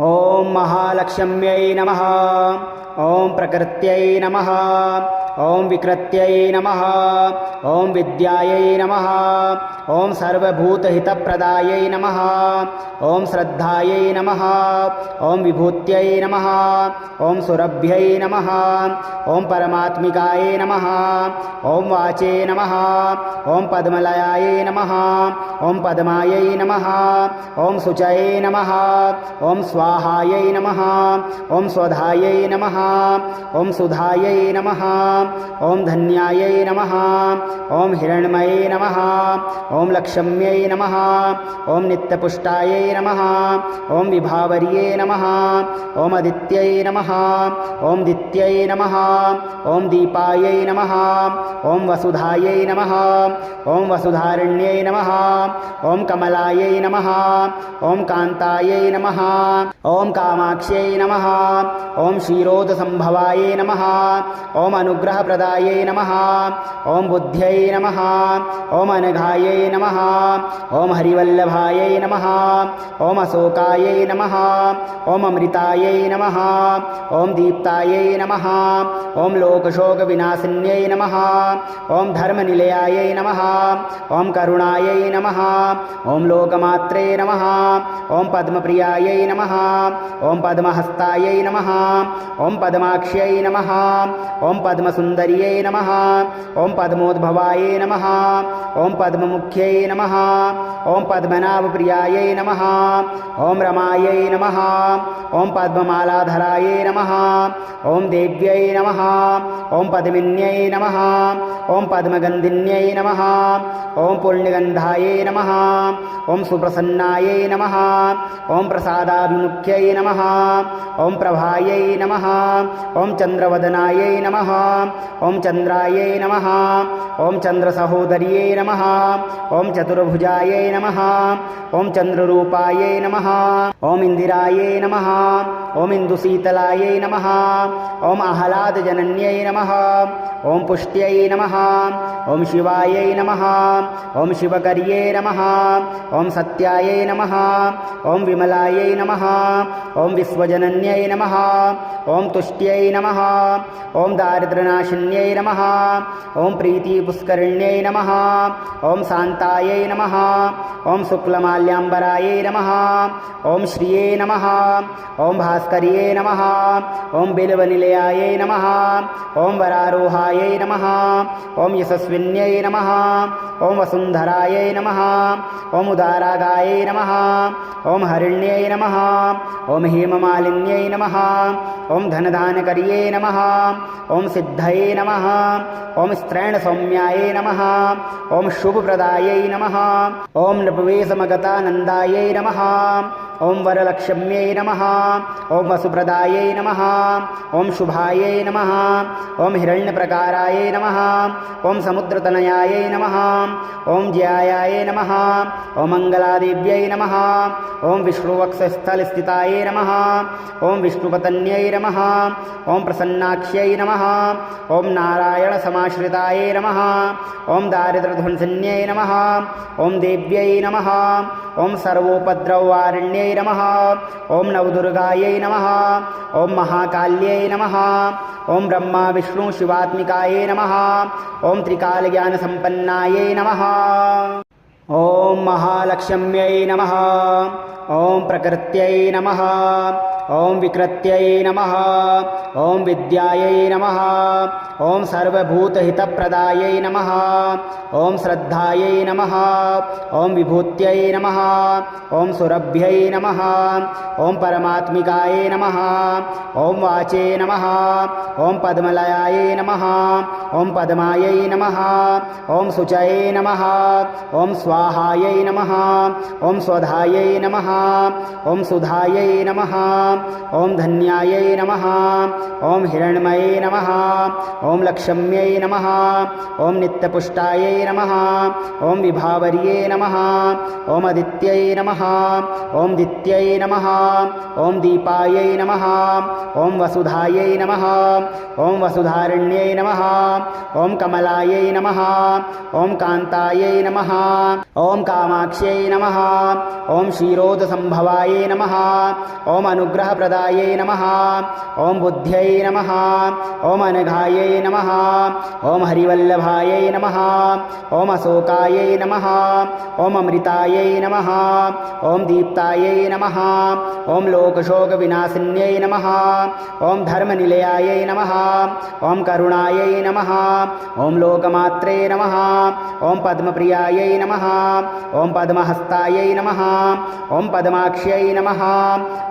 ఓం మహాలక్ష్మ్యై నమః. ఓం ప్రకృత్యై నమః. ఓం వికృత్యై నమః. ఓం విద్యాయై నమః. ఓం సర్వభూతహితప్రదాయై నమః. ఓం శ్రద్ధాయై నమః. ఓం విభూత్యై నమః. ఓం సురభ్యై నమః. ఓం పరమాత్మికాయై నమః. ఓం వాచే నమః. ఓం పద్మలయాయై నమః. ఓం పద్మాయై నమః. ఓం శుచయే నమః. ఓం స్వాహాయై నమః. ఓం స్వధాయై నమః. ఓం సుధాయై నమః. ఓం ధన్యాయై నమః. ఓం హిరణ్మయే నమః. ఓం లక్ష్మ్యై నమః. ఓం నిత్యపుష్టాయై నమః. ఓం విభావర్యే నమః. ఓం అదిత్యై నమః. ఓం దిత్యై నమః. ఓం దీపాయై నమః. ఓం వసుధాయై నమః. ఓం వసుధారణ్యై నమః. ఓం కమలాయై నమః. ఓం కాంతాయై నమః. ఓం కామాక్ష్యై నమః. ఓం క్షీరోదసంభవాయై నమః. ఓం అనుగ్రహప్రదాయై నమః. ఓం బుద్ధ్యై నమః. ఓం అనఘాయై నమః. ఓం హరివల్లభాయై నమః. ఓం అశోకాయై నమః. ఓం అమృతాయై నమః. ఓం దీప్తాయై నమః. ఓం లోకశోక వినాశిన్యై నమః. ఓం ధర్మనిలయాయై నమః. ఓం కరుణాయై నమః. ఓం లోకమాత్రే నమః. ఓం పద్మప్రియాయై నమః. ఓం పద్మహస్తాయై నమః. ఓం పద్మాక్ష్యై నమః. ఓం పద్మసుందర్యై నమః. ఓం పద్మోద్భవాయై నమః. ఓం పద్మముఖ్యై నమః. ఓం పద్మనాభప్రియాయై నమః. ఓం రమాయై నమః. ఓం పద్మమాలాధరాయై నమః. ఓం దేవ్యై నమః. ఓం పద్మిన్యై నమః. ఓం పద్మగంధిన్యై నమః. ఓం పుణ్యగంధాయై నమః. ఓం సుప్రసన్నాయై నమః. ఓం ప్రసాదాభిముఖ్యై నమః. ఓం ప్రభాయై నమః. ఓం చంద్రవదనాయై నమః. ఓం చంద్రాయై నమః. ఓం చంద్రసహోదర్యై నమః. ఓం చతుర్భుజాయై నమః. ఓం చంద్రరూపాయై నమః. ఓం ఇందిరాయై నమః. ఓం ఇందుశీతలాయై నమః. ఓం ఆహ్లాదజనన్యై నమః. ఓం పుష్ట్యై నమః. ఓం శివాయై నమః. ఓం శివకర్యై నమః. ఓం సత్యాయై నమః. ఓం విమలాయై నమః. ఓం విశ్వజనన్యై నమః. ఓం తుష్ట్యై నమః. ఓం దారిద్ర్యనాశిన్యై నమః. ఓం ప్రీతిపుష్కరిణ్యై నమః. ఓం శాంతాయై నమః. ఓం శుక్లమాల్యాంబరాయై నమః. ఓం శ్రియే నమః. ఓం భాస్కర్యై నమః. ఓం బిల్వనిలయాయై నమః. ఓం వరారోహాయై నమః. ఓం యశస్విన్యై నమః. ఓం వసుంధరాయై నమః. ఓం ఉదారాగాయై నమః. ఓం హరిణ్యై నమః. ఓం హేమమాలిన్యై నమః. ఓం ధనదానకర్యై నమః. ఓం సిద్ధయే నమః. ఓం స్త్రైణ సౌమ్యాయై నమః. ఓం శుభప్రదాయై నమః. ఓం నృపవేశమగతానందాయై నమః. ఓం వరలక్ష్మ్యై నమః. ఓం వసుప్రదాయై నమః. ఓం శుభాయై నమః. ఓం హిరణ్యప్రకారాయై నమః. ఓం సముద్రతనయాయై నమః. ఓం జ్యాయాయై నమః. ఓం మంగళాదేవ్యై నమః. ఓం విష్ణువక్షస్థలస్థితాయై నమః. ఓం విష్ణుపతన్యై నమః. ఓం ప్రసన్నాక్ష్యై నమః. ఓం నారాయణ సమాశ్రితాయై నమః. ఓం దారిద్ర్యధ్వంసన్యై నమః. ఓం దేవ్యై నమః. ఓం సర్వోపద్రవవారిణ్యై నమః. ఓం నవదుర్గాయై నమః. ఓం మహాకాళ్యై నమః. ఓం బ్రహ్మ విష్ణు శివాత్మికాయై నమః. ఓం త్రికాలజ్ఞానసంపన్నాయై నమః. ఓం మహాలక్ష్మ్యై నమః. ఓం ప్రకృత్యై నమః. ఓం వికృత్యై నమః. ఓం విద్యాయై నమః. ఓం సర్వభూతహితప్రదాయై నమః. ఓం శ్రద్ధాయై నమః. ఓం విభూత్యై నమః. ఓం సురభ్యై నమః. ఓం పరమాత్మికాయై నమః. ఓం వాచే నమః. ఓం పద్మలయాయై నమః. ఓం పద్మాయై నమః. ఓం శుచయే నమః. ఓం స్వాహాయై నమః. ఓం స్వధాయై నమః. ఓం సుధాయై నమః. ఓం ధన్యాయై నమః ఓం హిరణ్మయై నమః ఓం లక్ష్మ్యై నమః ఓం నిత్యపుష్టాయై నమః ఓం విభావర్యై నమః ఓం అదిత్యై నమః ఓం దిత్యై నమః ఓం దీపాయై నమః ఓం వసుధాయై నమః ఓం వసుధారణ్యై నమః ఓం కమలాయై నమః ఓం కాంతాయై నమః ఓం కామాక్ష్యై నమః ఓం క్షీరోదసంభవాయై నమః ఓం అనుగ్రహప్రదాయై నమః ఓం బుద్ధ్యై నమః ఓం అనఘాయై నమః ఓం హరివల్లభాయై నమః ఓం అశోకాయై నమః ఓం అమృతాయై నమః ఓం దీప్తాయై నమః ఓం లోకశోక వినాశిన్యై నమః ఓం ధర్మనిలయాయై నమః ఓం కరుణాయై నమః ఓం లోకమాత్రే నమః ఓం పద్మప్రియాయై నమః ఓం పద్మహస్తాయై నమః ఓం పద్మాక్ష్యై నమః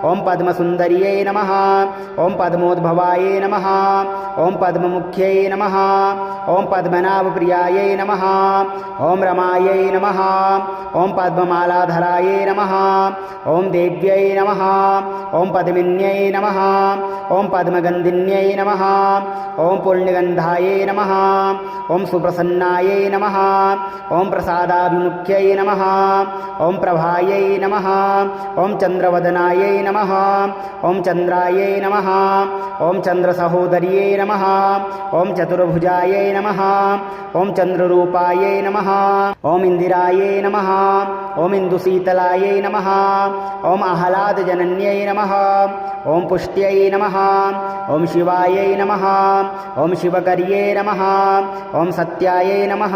ఓం పద్మసుందర్యై నమః ఓం పద్మోద్భవాయై నమః ఓం పద్మముఖ్యై నమః ఓం పద్మనాభప్రియాయై నమః ఓం రమాయై నమః ఓం పద్మమాలాధరాయై నమః ఓం దేవ్యై నమః ఓం పద్మిన్యై నమః ఓం పద్మగంధిన్యై నమః ఓం పుణ్యగంధాయై నమః ఓం సుప్రసన్నాయై నమః ఓం ప్రసాదాభిముఖ్యై నమః ఓం ప్రభాయై నమః ఓం చంద్రవదనాయై నమః ఓం చంద్రాయై నమః ఓం చంద్రసహోదర్యై నమః ఓం చతుర్భుజాయై నమః ఓం చంద్రరూపాయై నమః ఓం ఇందిరాయై నమః ఓం ఇందుశీతలాయై నమః ఓం ఆహ్లాదజనన్యై నమః ఓం పుష్ట్యై నమః ఓం శివాయై నమః ఓం శివకర్యై నమః ఓం సత్యాయై నమః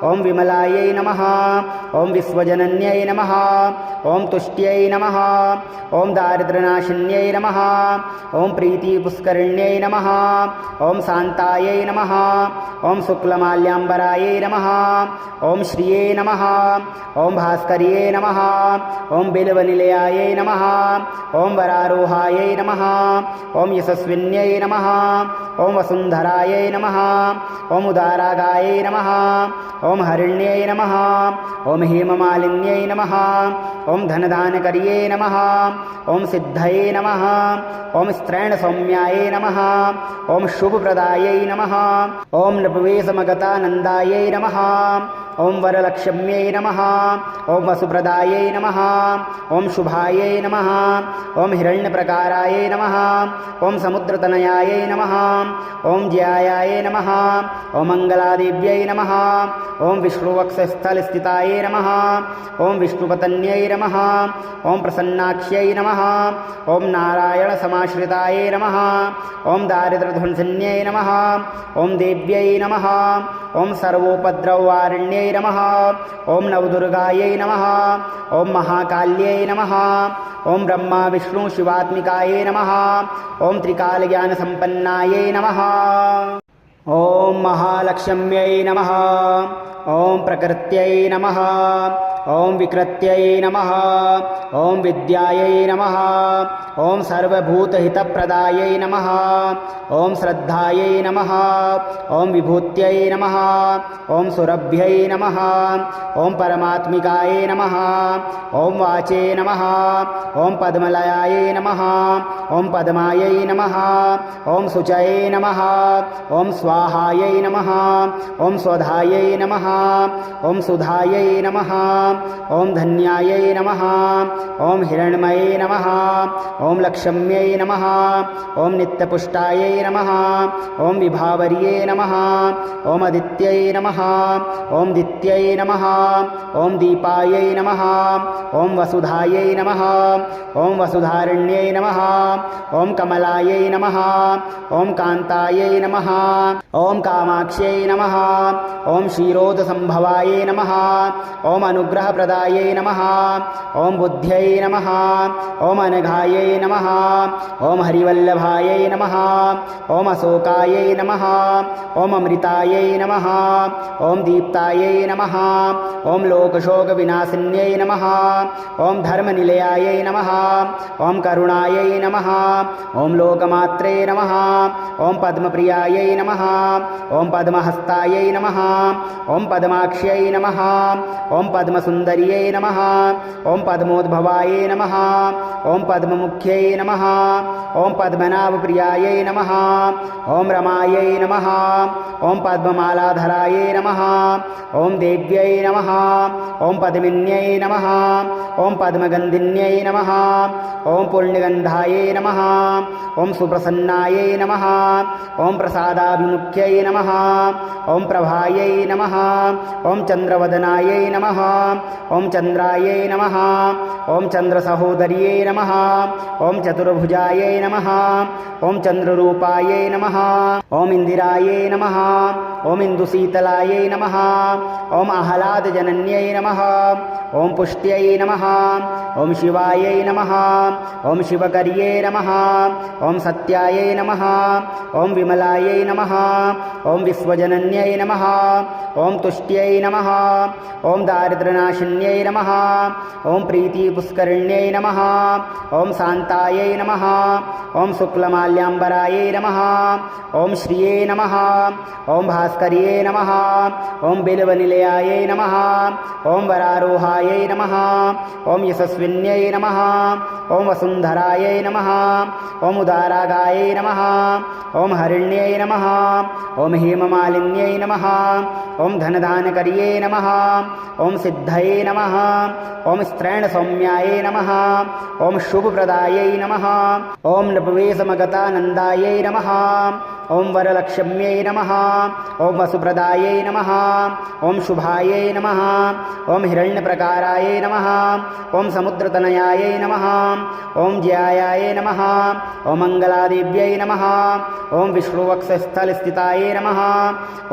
ఓం విమలాయై నమః ఓం విశ్వజనన్యై నమః ఓం తుష్ట్యై నమః ఓం దారిద్ర్యనాశిన్యై నమః ఓం ప్రీతిపుష్కరిణ్యై నమః ఓం శాంతాయై నమః ఓం శుక్లమాల్యాంబరాయై నమః ఓం శ్రియై నమః ఓం భాస్కర్యై నమః ఓం బిల్వనిలయాయై నమః ఓం వరారోహాయై నమః ఓం యశస్విన్యై నమః ఓం వసుంధరాయై నమః ఓం ఉదారాగాయై నమః ఓం హరిణ్యై నమః ఓం హేమమాలిన్యై నమః ఓం ధనదానకర్యై నమః ఓం సిద్ధయై నమః ఓం స్త్రైణసౌమ్యాయై నమః ఓం శుభప్రదాయై నమః ఓం నృపవేశమగతానందాయై నమః ఓం వరలక్ష్మ్యై నమః ఓం వసుప్రదాయై నమః ఓం శుభాయై నమః ఓం హిరణ్యప్రకారాయై నమః ఓం సముద్రతనయాయై నమః ఓం జ్యాయాయై నమః ఓం మంగళాదేవ్యై నమః ఓం విష్ణువక్షస్థలస్థితాయై నమః ఓం విష్ణుపతన్యై నమః ఓం ప్రసన్నాక్ష్యై నమః ఓం నారాయణసమాశ్రితాయై నమః ఓం దారిద్ర్యధ్వంసన్యై నమః ఓం దేవ్యై నమః ఓం సర్వోపద్రవవారిణ్యై నమః ఓం నవదుర్గాయై నమః ఓం మహాకాళ్యై నమః ఓం బ్రహ్మ విష్ణు శివాత్మికాయై నమః ఓం త్రికాలజ్ఞానసంపన్నాయై నమః ఓం మహాలక్ష్మ్యై నమః ఓం ప్రకృత్యై నమః ఓం వికృత్యై నమః ఓం విద్యాయై నమః ఓం సర్వభూతహితప్రదాయై నమః ఓం శ్రద్ధాయై నమః ఓం విభూత్యై నమః ఓం సురభ్యై నమః ఓం పరమాత్మికాయై నమః ఓం వాచే నమః ఓం పద్మలయాయై నమః ఓం పద్మాయై నమః ఓం శుచయై నమః ఓం స్వాహాయై నమః ఓం స్వధాయై నమః ఓం సుధాయై నమః ఓం ధన్యాయై నమః ఓం హిరణ్మయై నమః ఓం లక్ష్మ్యై నమః ఓం నిత్యపుష్టాయై నమః ఓం విభావర్యై నమః ఓం అదిత్యై నమః ఓం దిత్యై నమః ఓం దీపాయై నమః ఓం వసుధాయై నమః ఓం వసుధారణ్యై నమః ఓం కమలాయై నమః ఓం కాంతాయై నమః ఓం కామాక్ష్యై నమః ఓం క్షీరోదసంభవాయై నమః ఓం అనుగ్రహప్రదాయై నమః ఓం బుద్ధ్యై నమః ఓం అనఘాయై నమః ఓం హరివల్లభాయై నమః ఓం అశోకాయై నమః ఓం అమృతాయై నమః ఓం దీప్తాయై నమః ఓం లోకశోక వినాశిన్యై నమః ఓం ధర్మనిలయాయై నమః ఓం కరుణాయై నమః ఓం లోకమాత్రే నమః ఓం పద్మప్రియాయై నమః ఓం పద్మహస్తాయై నమః ఓం పద్మాక్ష్యై నమః ఓం పద్మసుందర్యై पद्मसुन्दर्यै नमः। ॐ पद्मोद्भवायै नमः। ॐ पद्ममुख्यै नमः। ॐ पद्मनाभप्रियायै नमः। ॐ रमायै नमः। ॐ पद्ममालाधरायै नमः। ॐ देव्यै नमः। ॐ पद्मिन्यै नमः। ॐ पद्मगन्धिन्यै नमः। ॐ पूर्णगन्धायै नमः। ॐ सुप्रसन्नायै नमः। ॐ प्रसादाभिमुख्यै नमः। ॐ प्रभायै नमः। ॐ चन्द्रवदनायै नमः। ॐ चन्द्रायै नमः। ॐ चन्द्रसहोदर्यै नमः। ॐ चतुर्भुजायै नमः। ॐ चन्द्ररूपायै नमः। ॐ इन्दिरायै नमः। ॐ इन्दुशीतलायै नमः। ॐ आह्लादजनन्यै नमः। ॐ पुष्ट्यै नमः। ॐ शिवायै नमः। ॐ शिवकर्यै नमः। ॐ सत्यायै नमः। ॐ विमलायै नमः। ॐ विश्वजनन्यै नमः। ॐ तुष्ट्यै नमः। ॐ दारिद्र्यनाशिन्यै नमः। ॐ प्रीतिपुष्करिण्यै नमः। ॐ शान्तायै नमः। ॐ शुक्लमाल्याम्बरायै नमः। ॐ श्रिये नमः। ॐ भास्कर्यै नमः। ॐ बिल्वनिलयायै नमः। ॐ वरारोहायै नमः। ॐ यशस्विन्यै नमः। ॐ वसुन्धरायै नमः। ॐ उदारागायै नमः। ॐ हरिण्यै नमः। ॐ हेममालिन्यै नमः। ॐ धनदानकर्यै नमः। ॐ सिद्धये नमः। ॐ स्त्रैणसौम्यायै नमः। ॐ शुभप्रदायै नमः। ॐ नृपवेशमगतानन्दायै नमः। ॐ वरलक्ष्म्यै नमः। ॐ वसुप्रदायै नमः। ॐ शुभायै नमः। ॐ हिरण्यप्रकारायै नमः। ॐ समुद्रतनयायै नमः। ॐ ज्यायाय नमः। ॐ मङ्गलादेव्यै नमः। ॐ विष्णुवक्षस्थलस्थितायै नमः।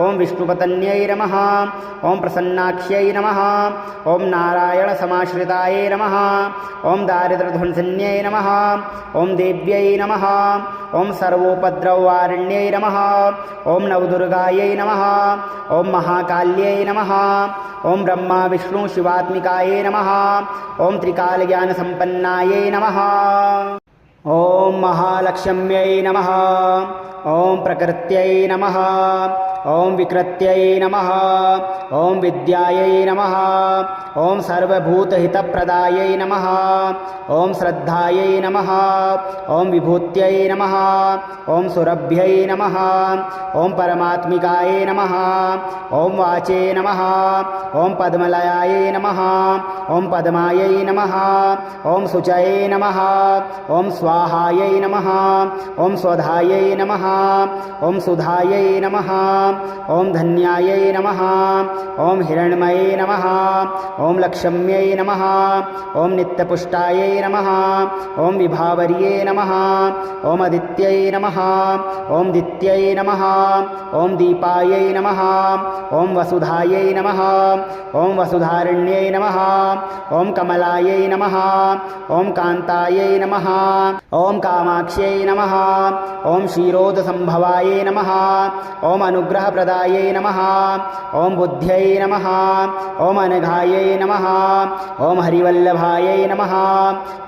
ॐ विष्णुपत्न्यै नमः। ॐ प्रसन्नाक्ष्यै नमः। ॐ नारायणसमाश्रितायै नमः। ॐ दारिद्र्यध्वंसिन्यै नमः। ॐ देव्यै नमः। ॐ सर्वोपद्रववारिण्यै नमः। ॐ नवदुर्गायै नमः। ॐ महाकाल्यै नमः। ॐ ब्रह्मा विष्णु शिवात्मिकायै नमः। ॐ त्रिकालज्ञानसम्पन्नायै नमः। ॐ महालक्ष्म्यै नमः। ॐ प्रकृत्यै नमः। ॐ विकृत्यै नमः। ॐ विद्यायै नमः। ॐ सर्वभूतहितप्रदायै नमः। ॐ श्रद्धायै नमः। ॐ विभूत्यै नमः। ॐ सुरभ्यै नमः। ॐ परमात्मिकायै नमः। ॐ वाचे नमः। ॐ पद्मलयायै नमः। ॐ पद्मायै नमः। ॐ शुचये नमः। ॐ स्वाहायै नमः। ॐ स्वधायै नमः। ॐ सुधायै नमः। ॐ धन्यायै नमः। ॐ हिरण्मये नमः। ॐ लक्ष्म्यै नमः। ॐ नित्यपुष्टायै नमः। ॐ विभावर्ये नमः। ॐ अदित्यै नमः। ॐ दित्यै नमः। ॐ दीपायै नमः। ॐ वसुधायै नमः। ॐ वसुधारण्यै नमः। ॐ कमलायै नमः। ॐ कान्तायै नमः। ॐ कामाक्ष्यै नमः। ॐ क्षीरोदसम्भवायै नमः। ॐ अनुग्रहप्रदायै नमः। ॐ बुद्ध्यै नमः। ॐ अनघायै नमः। ॐ हरिवल्लभायै नमः।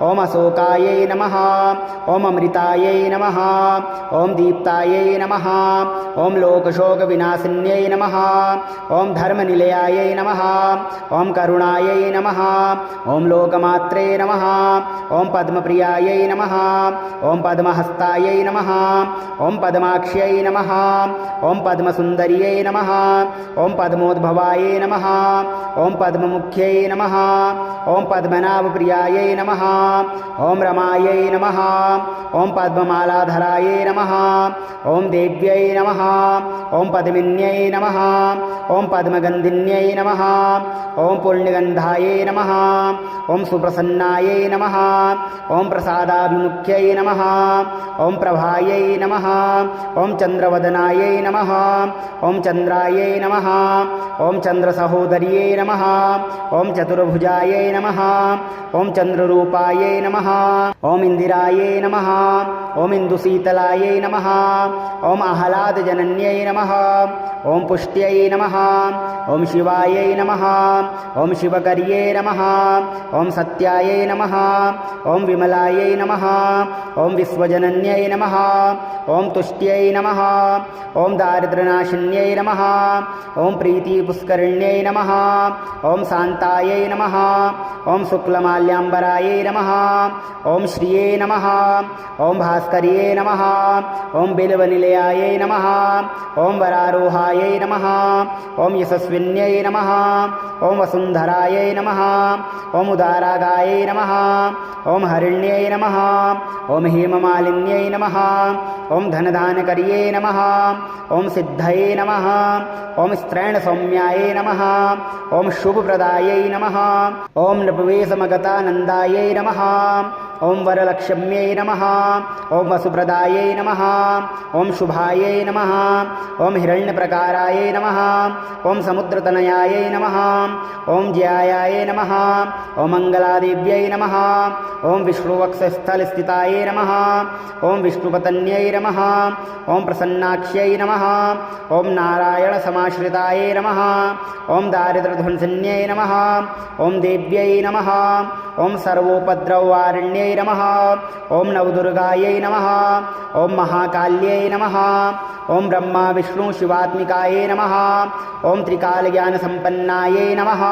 ॐ अशोकायै नमः। ॐ अमृतायै नमः। ॐ दीप्तायै नमः। ॐ लोकशोकविनाशिन्यै नमः। ॐ धर्मनिलयायै नमः। ॐ करुणायै नमः। ॐ लोकमात्रे नमः। ॐ पद्मप्रियायै नमः। ॐ पद्महस्तायै नमः। ॐ पद्माक्ष्यै नमः। ॐ पद्मसुन्दर्यै नमः। ॐ पद्मोद्भवायै नमः। ॐ पद्ममुख्यै नमः। ॐ पद्मनाभप्रियायै नमः। ॐ रमायै नमः। ॐ पद्ममालाधरायै नमः। ॐ देव्यै नमः। ॐ पद्मिन्यै नमः। ॐ पद्मगन्धिन्यै नमः। ॐ पूर्णगन्धायै नमः। ॐ सुप्रसन्नायै नमः। ॐ प्रसादाभिमुख्यै नमः। ॐ प्रभायै नमः। ॐ चन्द्रवदनायै नमः। ॐ चन्द्रायै नमः। ॐ चन्द्रसहोदर्यै नमः। ॐ चतुर्भुजायै नमः। ॐ चन्द्ररूपायै नमः। ॐ इन्दिरायै नमः। ॐ इन्दुशीतलायै नमः। ॐ आह्लादजनन्यै नमः। ॐ पुष्ट्यै नमः। ॐ शिवायै नमः। ॐ शिवकर्यै नमः। ॐ सत्यायै नमः। ॐ विमलायै नमः। ॐ विश्वजनन्यै नमः। ॐ तुष्ट्यै नमः। ॐ दारिद्र्यनाशिन्यै विघ्ननाशिन्यै नमः। ॐ प्रीतिपुष्करिण्यै नमः। ॐ शान्तायै नमः। ॐ शुक्लमाल्याम्बरायै नमः। ॐ श्रिये नमः। ॐ भास्कर्ये नमः। ॐ बिल्वनिलयायै नमः। ॐ वरारोहायै नमः। ॐ यशस्विन्यै नमः। ॐ वसुन्धरायै नमः। ॐ उदारागायै नमः। ॐ हरिण्यै नमः। ॐ हेममालिन्यै नमः। ॐ धनदानकर्ये नमः। ॐ सिद्धये नमः। ॐ स्त्रैणसौम्यायै नमः। ॐ शुभप्रदायै नमः। ॐ नृपवेशमगतानन्दायै नमः। ॐ वरलक्ष्म्यै नमः। ॐ वसुप्रदायै नमः। ॐ शुभायै नमः। ॐ हिरण्यप्रकारायै नमः। ॐ समुद्रतनयायै नमः। ॐ ज्यायायै नमः। ॐ मङ्गलादेव्यै नमः। ॐ विष्णुवक्षस्थलस्थितायै नमः। ॐ विष्णुपत्न्यै नमः। ॐ प्रसन्नाक्ष्यै नमः। ॐ नारायणसमाश्रितायै नमः। ॐ दारिद्र्यध्वंसिन्यै नमः। ॐ देव्यै नमः। ॐ सर्वोपद्रववारिण्यै नमः। ॐ नवदुर्गायै नमः। ॐ महाकाल्यै नमः। ॐ ब्रह्मा विष्णु शिवात्मिकायै नमः। ॐ त्रिकालज्ञानसम्पन्नायै नमः।